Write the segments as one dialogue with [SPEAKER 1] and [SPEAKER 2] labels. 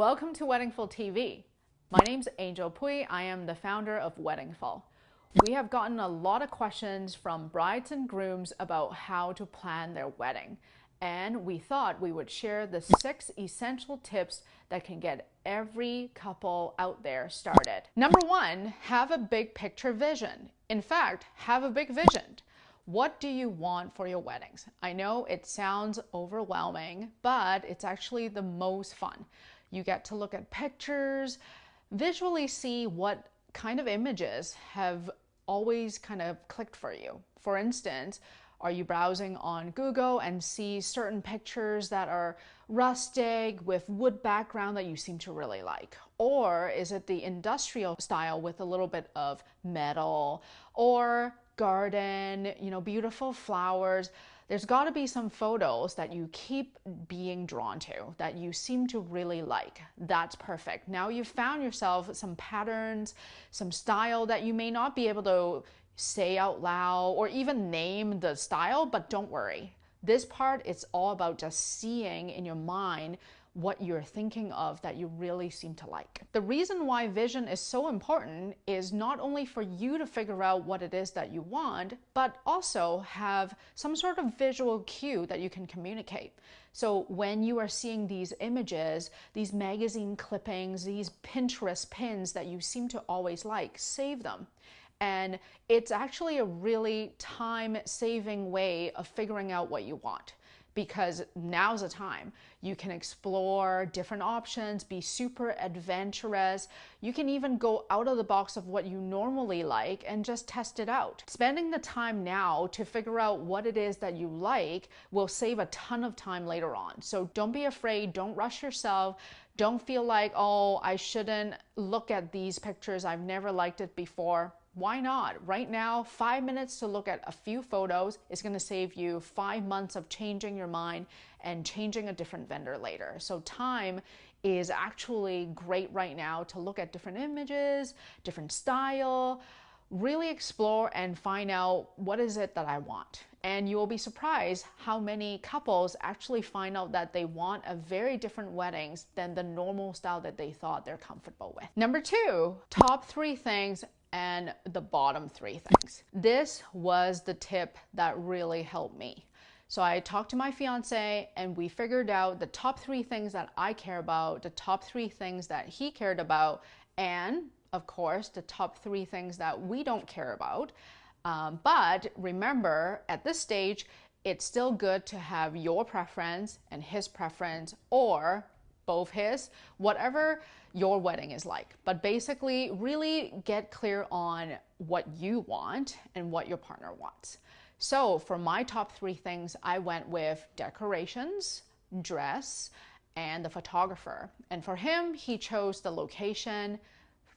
[SPEAKER 1] Welcome to Weddingful TV. My name's Angel Pui. I am the founder of Weddingful. We have gotten a lot of questions from brides and grooms about how to plan their wedding. And we thought we would share the 6 essential tips that can get every couple out there started. Number 1, have a big picture vision. In fact, have a big vision. What do you want for your weddings? I know it sounds overwhelming, but it's actually the most fun. You get to look at pictures, visually see what kind of images have always kind of clicked for you. For instance, are you browsing on Google and see certain pictures that are rustic with wood background that you seem to really like? Or is it the industrial style with a little bit of metal or garden, beautiful flowers? There's got to be some photos that you keep being drawn to, that you seem to really like. That's perfect. Now you've found yourself some patterns, some style that you may not be able to say out loud or even name the style, but don't worry. This part, it's all about just seeing in your mind what you're thinking of that you really seem to like. The reason why vision is so important is not only for you to figure out what it is that you want, but also have some sort of visual cue that you can communicate. So when you are seeing these images, these magazine clippings, these Pinterest pins that you seem to always like, save them. And it's actually a really time-saving way of figuring out what you want, because now's the time. You can explore different options, be super adventurous. You can even go out of the box of what you normally like and just test it out. Spending the time now to figure out what it is that you like will save a ton of time later on. So don't be afraid, don't rush yourself. Don't feel like, oh, I shouldn't look at these pictures, I've never liked it before. Why not? Right now, 5 minutes to look at a few photos is going to save you 5 months of changing your mind and changing a different vendor later. So time is actually great right now to look at different images, different style, really explore and find out what is it that I want. And you will be surprised how many couples actually find out that they want a very different weddings than the normal style that they thought they're comfortable with. Number 2, top 3 things and the bottom 3 things. This was the tip that really helped me. So I talked to my fiance and we figured out the top 3 things that I care about, the top 3 things that he cared about, and of course, the top 3 things that we don't care about. But remember, at this stage, it's still good to have your preference and his preference, or both his, whatever your wedding is like. But basically, really get clear on what you want and what your partner wants. So for my top 3 things, I went with decorations, dress, and the photographer. And for him, he chose the location,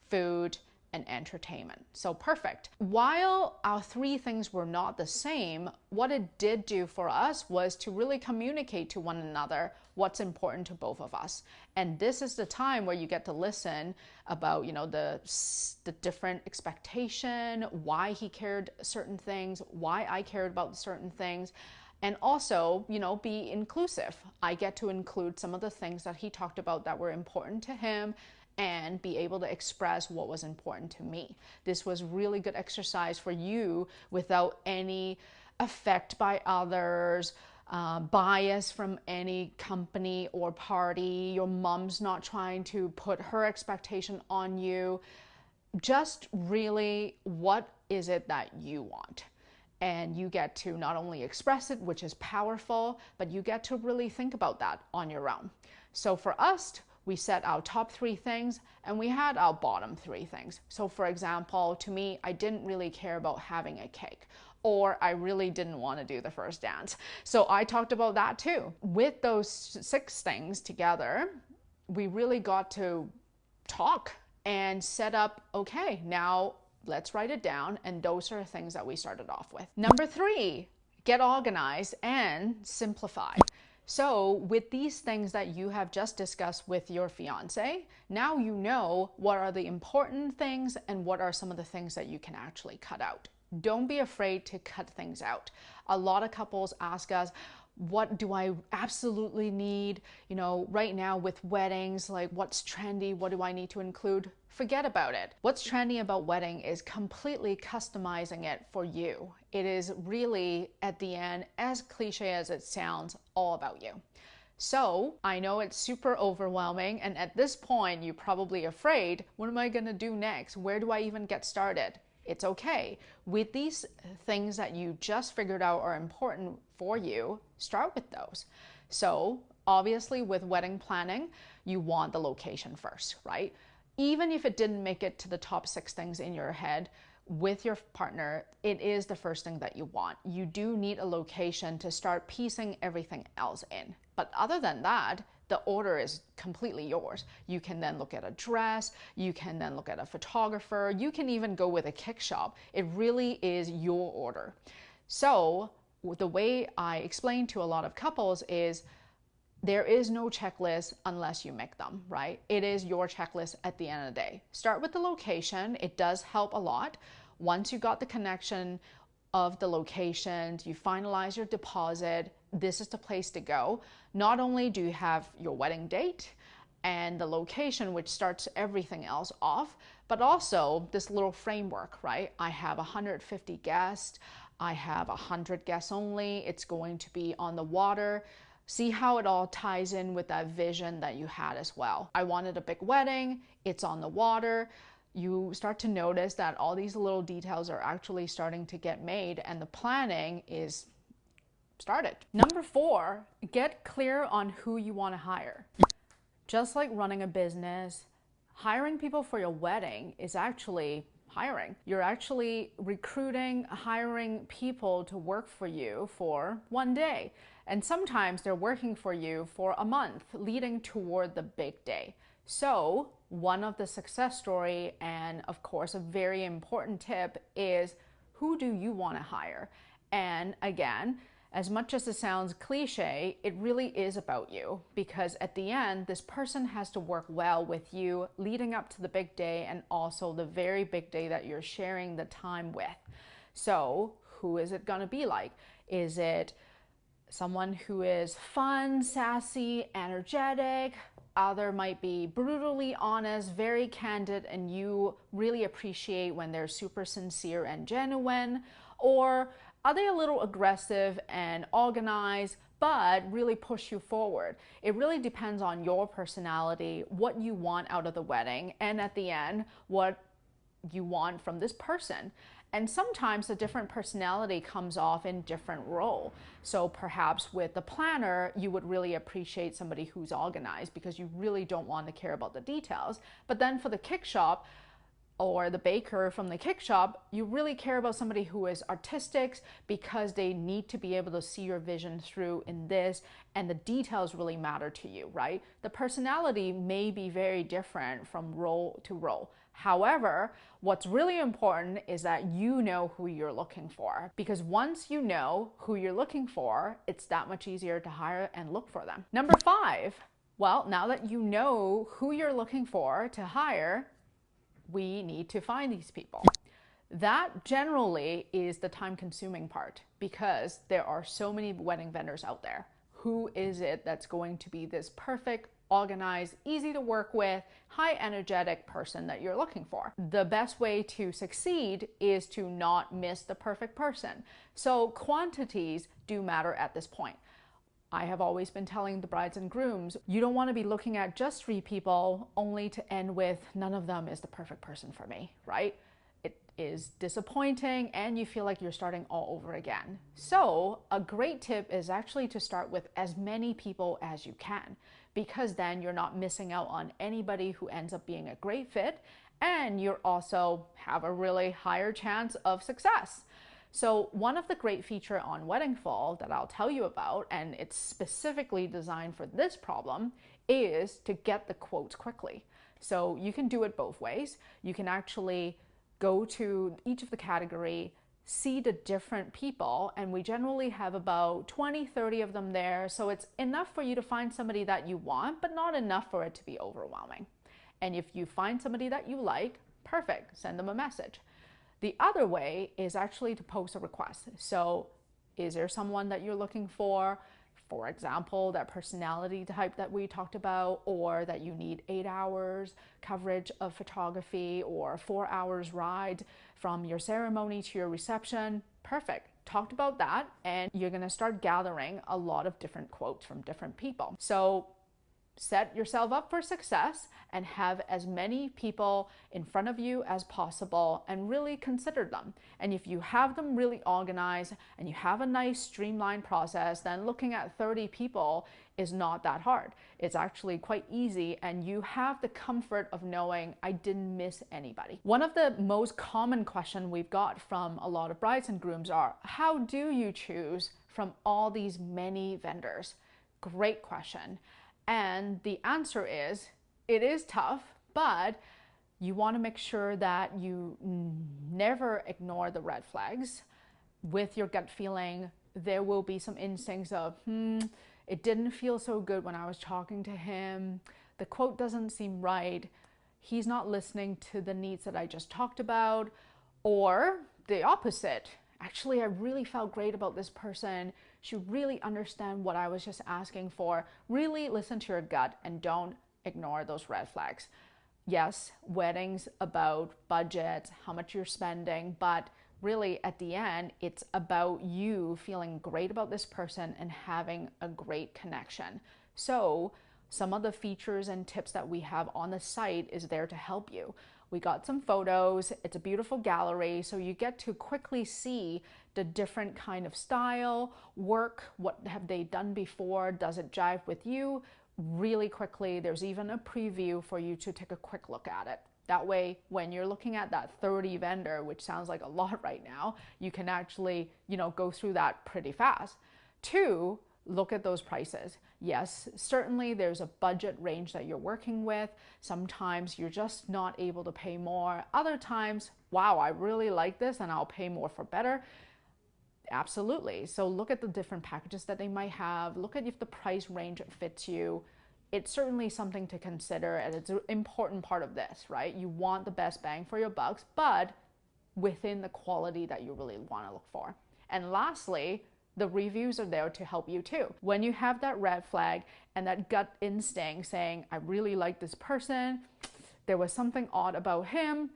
[SPEAKER 1] food, and entertainment. So perfect. While our 3 things were not the same, what it did do for us was to really communicate to one another what's important to both of us. And this is the time where you get to listen about, the different expectation, why he cared certain things, why I cared about certain things. And also, be inclusive. I get to include some of the things that he talked about that were important to him and be able to express what was important to me. This was really good exercise for you without any effect by others, bias from any company or party. Your mom's not trying to put her expectation on you. Just really, what is it that you want? And you get to not only express it, which is powerful, but you get to really think about that on your own. So for us, we set our top 3 things and we had our bottom 3 things. So for example, to me, I didn't really care about having a cake, or I really didn't want to do the first dance. So I talked about that too. With those 6 things together, we really got to talk and set up, okay, now let's write it down. And those are things that we started off with. Number 3, get organized and simplify. So with these things that you have just discussed with your fiance, now you know what are the important things and what are some of the things that you can actually cut out. Don't be afraid to cut things out. A lot of couples ask us, what do I absolutely need? You know, right now with weddings, like what's trendy? What do I need to include? Forget about it. What's trendy about wedding is completely customizing it for you. It is really, at the end, as cliche as it sounds, all about you. So I know it's super overwhelming, and at this point you're probably afraid, what am I gonna do next? Where do I even get started? It's okay. With these things that you just figured out are important for you, start with those. So obviously with wedding planning, you want the location first, right? Even if it didn't make it to the top 6 things in your head, with your partner, it is the first thing that you want. You do need a location to start piecing everything else in. But other than that, the order is completely yours. You can then look at a dress, you can then look at a photographer, you can even go with a kick shop. It really is your order. So the way I explain to a lot of couples is there is no checklist unless you make them, right? It is your checklist at the end of the day. Start with the location. It does help a lot. Once you got the connection of the location, you finalize your deposit, this is the place to go. Not only do you have your wedding date and the location, which starts everything else off, but also this little framework, right? I have 150 guests. I have 100 guests only. It's going to be on the water. See how it all ties in with that vision that you had as well. I wanted a big wedding. It's on the water. You start to notice that all these little details are actually starting to get made, and the planning is started. Number 4, get clear on who you want to hire. Just like running a business, hiring people for your wedding is actually hiring. You're actually recruiting, hiring people to work for you for one day. And sometimes they're working for you for a month, leading toward the big day. So one of the success story, and of course a very important tip, is who do you want to hire? And again, as much as it sounds cliche, it really is about you, because at the end, this person has to work well with you leading up to the big day and also the very big day that you're sharing the time with. So who is it going to be like? Is it someone who is fun, sassy, energetic? Other might be brutally honest, very candid, and you really appreciate when they're super sincere and genuine? Or are they a little aggressive and organized, but really push you forward? It really depends on your personality, what you want out of the wedding, and at the end, what you want from this person. And sometimes a different personality comes off in different role. So perhaps with the planner, you would really appreciate somebody who's organized because you really don't want to care about the details. But then for the kick shop, or the baker from the kick shop, you really care about somebody who is artistic because they need to be able to see your vision through in this, and the details really matter to you, right? The personality may be very different from role to role. However, what's really important is that you know who you're looking for, because once you know who you're looking for, it's that much easier to hire and look for them. Number 5, well, now that you know who you're looking for to hire, we need to find these people. That generally is the time-consuming part, because there are so many wedding vendors out there. Who is it that's going to be this perfect, organized, easy to work with, high energetic person that you're looking for? The best way to succeed is to not miss the perfect person. So quantities do matter at this point. I have always been telling the brides and grooms, you don't want to be looking at just 3 people only to end with none of them is the perfect person for me, right? It is disappointing and you feel like you're starting all over again. So a great tip is actually to start with as many people as you can, because then you're not missing out on anybody who ends up being a great fit, and you also have a really higher chance of success. So one of the great features on Weddingful that I'll tell you about, and it's specifically designed for this problem, is to get the quotes quickly. So you can do it both ways. You can actually go to each of the category, see the different people, and we generally have about 20-30 of them there. So it's enough for you to find somebody that you want, but not enough for it to be overwhelming. And if you find somebody that you like, perfect, send them a message. The other way is actually to post a request. So is there someone that you're looking for? For example, that personality type that we talked about, or that you need 8 hours coverage of photography or 4 hours ride from your ceremony to your reception. Perfect. Talked about that, and you're going to start gathering a lot of different quotes from different people. So set yourself up for success and have as many people in front of you as possible and really consider them. And if you have them really organized and you have a nice streamlined process, then looking at 30 people is not that hard. It's actually quite easy, and you have the comfort of knowing I didn't miss anybody. One of the most common questions we've got from a lot of brides and grooms are, how do you choose from all these many vendors? Great question. And the answer is, it is tough, but you want to make sure that you never ignore the red flags. With your gut feeling, there will be some instincts of, it didn't feel so good when I was talking to him. The quote doesn't seem right. He's not listening to the needs that I just talked about. Or the opposite. Actually, I really felt great about this person. She really understand what I was just asking for. Really listen to your gut and don't ignore those red flags. Yes, weddings about budget, how much you're spending, but really at the end, it's about you feeling great about this person and having a great connection. So some of the features and tips that we have on the site is there to help you. We got some photos. It's a beautiful gallery, so you get to quickly see the different kind of style, work, what have they done before, does it jive with you? Really quickly, there's even a preview for you to take a quick look at it. That way, when you're looking at that 30 vendor, which sounds like a lot right now, you can actually, go through that pretty fast. 2, look at those prices. Yes, certainly there's a budget range that you're working with. Sometimes you're just not able to pay more. Other times, wow, I really like this and I'll pay more for better. Absolutely. So look at the different packages that they might have. Look at if the price range fits you. It's certainly something to consider, and it's an important part of this, right? You want the best bang for your bucks, but within the quality that you really want to look for. And lastly, the reviews are there to help you too. When you have that red flag and that gut instinct saying, I really like this person, there was something odd about him,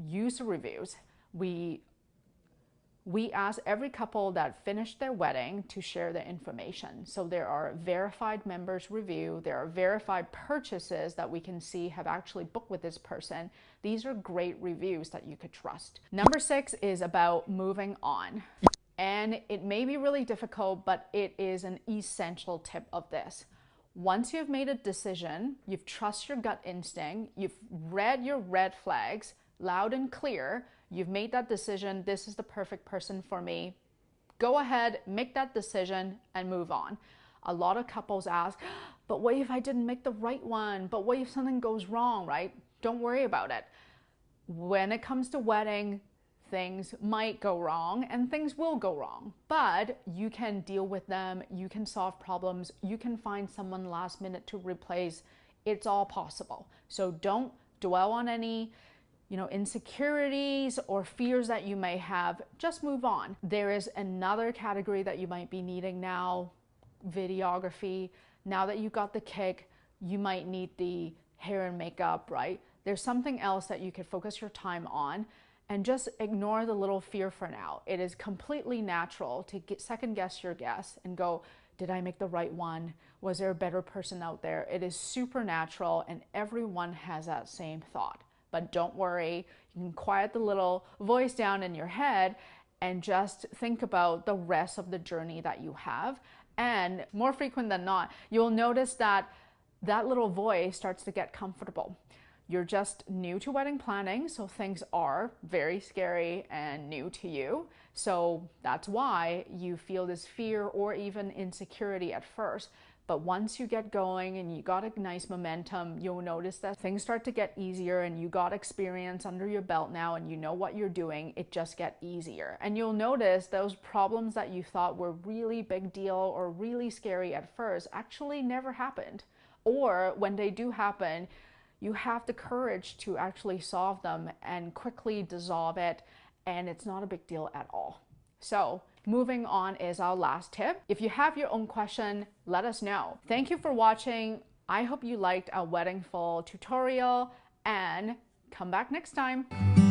[SPEAKER 1] use the reviews. We ask every couple that finished their wedding to share their information. So there are verified members review, there are verified purchases that we can see have actually booked with this person. These are great reviews that you could trust. Number 6 is about moving on. And it may be really difficult, but it is an essential tip of this. Once you've made a decision, you've trusted your gut instinct, you've read your red flags loud and clear, you've made that decision, this is the perfect person for me, go ahead, make that decision and move on. A lot of couples ask, but what if I didn't make the right one? But what if something goes wrong, right? Don't worry about it. When it comes to wedding, things might go wrong and things will go wrong, but you can deal with them, you can solve problems, you can find someone last minute to replace. It's all possible. So don't dwell on any insecurities or fears that you may have. Just move on. There is another category that you might be needing now, videography. Now that you got the kick, you might need the hair and makeup, right? There's something else that you could focus your time on. And just ignore the little fear for now. It is completely natural to second guess your guess and go, did I make the right one? Was there a better person out there? It is super natural, and everyone has that same thought. But don't worry, you can quiet the little voice down in your head and just think about the rest of the journey that you have. And more frequent than not, you'll notice that that little voice starts to get comfortable. You're just new to wedding planning, so things are very scary and new to you. So that's why you feel this fear or even insecurity at first. But once you get going and you got a nice momentum, you'll notice that things start to get easier and you got experience under your belt now and you know what you're doing, it just gets easier. And you'll notice those problems that you thought were really big deal or really scary at first actually never happened. Or when they do happen, you have the courage to actually solve them and quickly dissolve it, and it's not a big deal at all. So Moving on is our last tip. If you have your own question, let us know. Thank you for watching. I hope you liked our Weddingful tutorial and come back next time.